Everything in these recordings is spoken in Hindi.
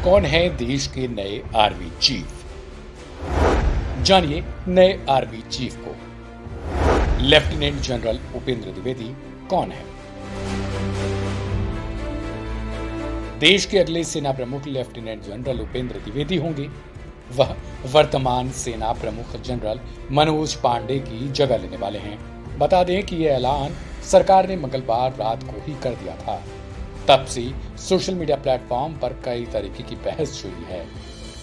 कौन है देश के नए आर्मी चीफ? जानिए नए आर्मी चीफ को। लेफ्टिनेंट जनरल उपेंद्र द्विवेदी कौन है? देश के अगले सेना प्रमुख लेफ्टिनेंट जनरल उपेंद्र द्विवेदी होंगे। वह वर्तमान सेना प्रमुख जनरल मनोज पांडे की जगह लेने वाले हैं। बता दें कि यह ऐलान सरकार ने मंगलवार रात को ही कर दिया था। तब से सोशल मीडिया प्लेटफॉर्म पर कई तरीके की बहस हुई है।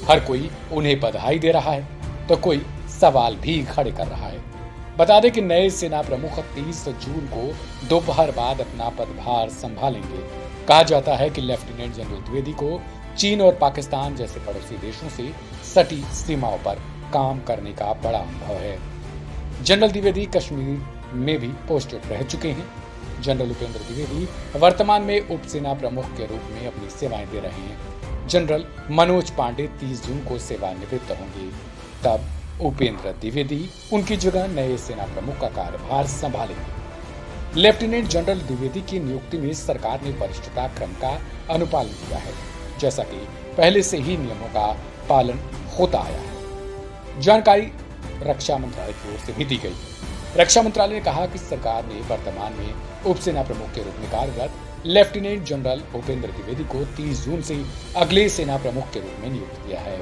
हर कोई उन्हें बधाई दे रहा है तो कोई सवाल भी खड़े कर रहा है। बता दें कि नए सेना प्रमुख 30 जून को दोपहर बाद अपना पदभार संभालेंगे। कहा जाता है कि लेफ्टिनेंट जनरल द्विवेदी को चीन और पाकिस्तान जैसे पड़ोसी देशों से सटी सीमाओं पर काम करने का बड़ा अनुभव है। जनरल द्विवेदी कश्मीर में भी पोस्टेड रह चुके हैं। जनरल उपेंद्र द्विवेदी वर्तमान में उप सेना प्रमुख के रूप में अपनी सेवाएं दे रहे हैं। जनरल मनोज पांडे 30 जून को सेवानिवृत्त होंगे। तब उपेंद्र द्विवेदी उनकी जगह नए सेना प्रमुख का कार्यभार संभालेंगे। लेफ्टिनेंट जनरल द्विवेदी की नियुक्ति में सरकार ने वरिष्ठता क्रम का अनुपालन किया है, जैसा कि पहले से ही नियमों का पालन होता आया है। जानकारी रक्षा मंत्रालय की ओर से भी दी गई। रक्षा मंत्रालय ने कहा कि सरकार ने वर्तमान में उप सेना प्रमुख के रूप में कार्यरत लेफ्टिनेंट जनरल उपेंद्र द्विवेदी को 30 जून से अगले सेना प्रमुख के रूप में नियुक्त किया है।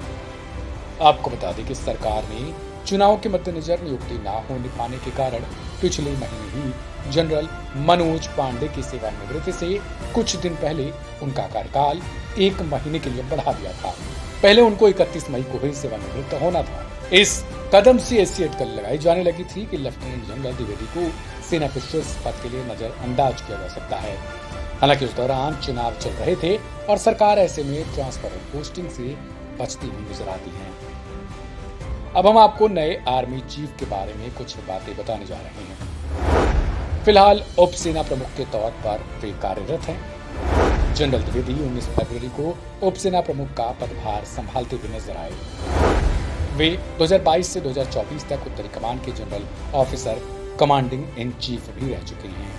आपको बता दें कि सरकार ने चुनाव के मद्देनजर नियुक्ति न होने पाने के कारण पिछले महीने ही जनरल मनोज पांडे की सेवानिवृत्ति से कुछ दिन पहले उनका कार्यकाल 1 महीने के लिए बढ़ा दिया था। पहले उनको 31 मई को ही सेवानिवृत्त होना था। इस कदम से ऐसी अटकल लगाई जाने लगी थी कि लेफ्टिनेंट जनरल द्विवेदी को सेना के शीर्ष पद के लिए नजरअंदाज किया जा सकता है। हालांकि उस दौरान चुनाव चल रहे थे और सरकार ऐसे में ट्रांसफर और पोस्टिंग से बचती हुई नजर आती है। अब हम आपको नए आर्मी चीफ के बारे में कुछ बातें बताने जा रहे हैं। फिलहाल उप सेना प्रमुख के तौर पर वे कार्यरत हैं। जनरल द्विवेदी 19 फरवरी को उप सेना प्रमुख का पदभार संभालते हुए नजर आए। वे 2022 से 2024 तक उत्तरी कमान के general officer commanding in chief भी रह चुके हैं।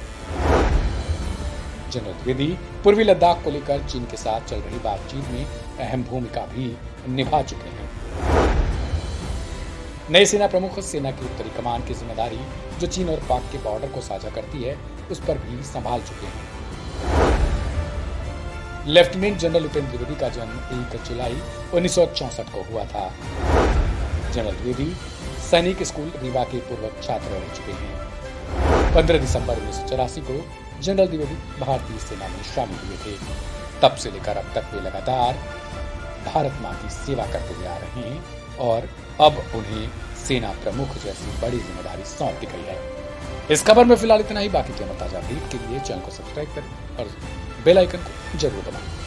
जनरल द्विवेदी पूर्वी लद्दाख को लेकर चीन के साथ चल रही बातचीत में अहम भूमिका भी निभा चुके हैं। नए सेना प्रमुख सेना की उत्तरी कमान की जिम्मेदारी जो चीन और पाक के बॉर्डर को साझा करती है, उस पर भी संभाल चुके हैं। लेफ्टिनेंट जनरल उपेंद्र द्विवेदी का जन्म 1 जुलाई 1964 को हुआ था। जनरल द्विवेदी सैनिक स्कूल रीवा के पूर्व छात्र रह चुके हैं। 15 दिसंबर 1984 को जनरल द्विवेदी भारतीय सेना में शामिल हुए थे। तब से लेकर अब तक वे लगातार भारत मां की सेवा करते हुए आ रहे हैं और अब उन्हें सेना प्रमुख जैसी बड़ी जिम्मेदारी सौंप दी गई है। इस खबर में फिलहाल इतना ही। बाकी के ताजा अपडेट के लिए चैनल को सब्सक्राइब करें और बेल आइकन को जरूर दबाएं।